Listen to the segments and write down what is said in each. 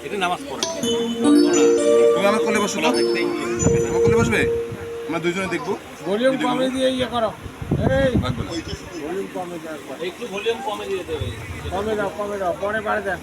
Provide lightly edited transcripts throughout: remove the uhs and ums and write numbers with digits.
এটা নামাজ পড়ে। তুমি আমার কোলে বসো তো, আমার কোলে বসবে, আমরা দুইজনে দেখবো। ভলিউম কমে দিয়ে ইয়ে করো, এই লাগবে না। ভলিউম কমে দাও, একটু ভলিউম কমে দিয়ে দেবে। কমে দাও, পরে বাড়ে দেন।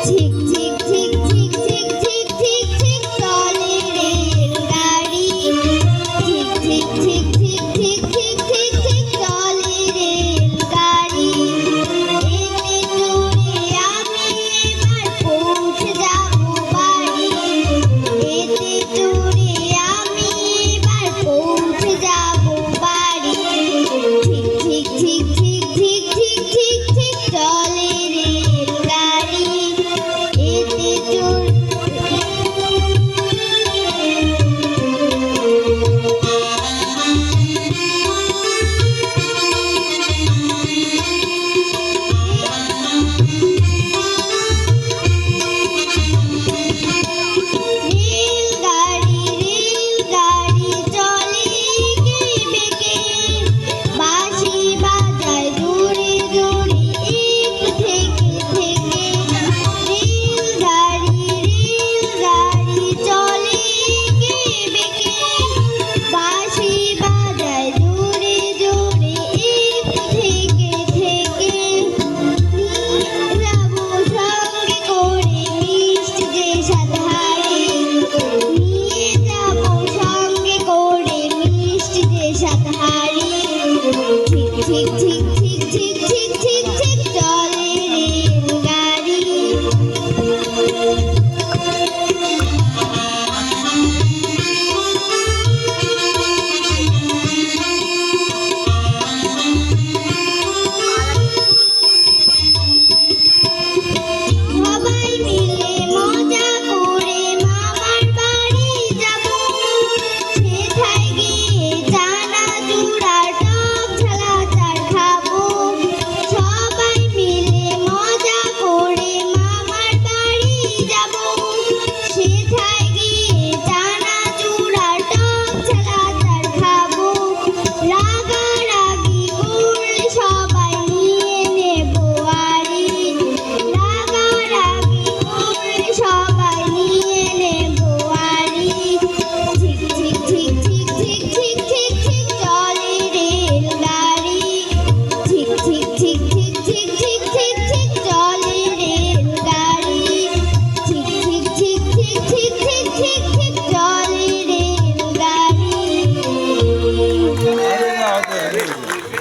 ঝিক ঝিক ঝিক ঝিক ঝিক ঝিক ঝিক ঝিক চলে রেলগাড়ি, ঝিক ঝিক ঝিক ঝিক ঝিক ঝিক ঝিক ঝিক চলে রেলগাড়ি। এতে চড়ে আমি এবার পৌঁছে যাবো বাড়ি, এতে চড়ে আমি এবার পৌঁছে যাবো বাড়ি। ঝিক ঝিক ঝিক ঝিক ঝিক ঝিক ঝিক চলে রেলগাড়ি, এতে চড়ে রেলগাড়ি চলে এঁকে বেঁকে, বাঁশি বাজায় জোরে জোরে একটু থেকে থেকে। রেলগাড়ি চলে এঁকে বেঁকে, বাঁশি বাজায় জোরে জোরে একটু থেকে থেকে। নিয়ে যাবো সঙ্গে করে মিষ্টি যে সাতহারে, নিয়ে যাবো সঙ্গে করে মিষ্টি যে সাতহারে। ঝিক ঝিক ঝিক ঝিক ঝিক ঝিক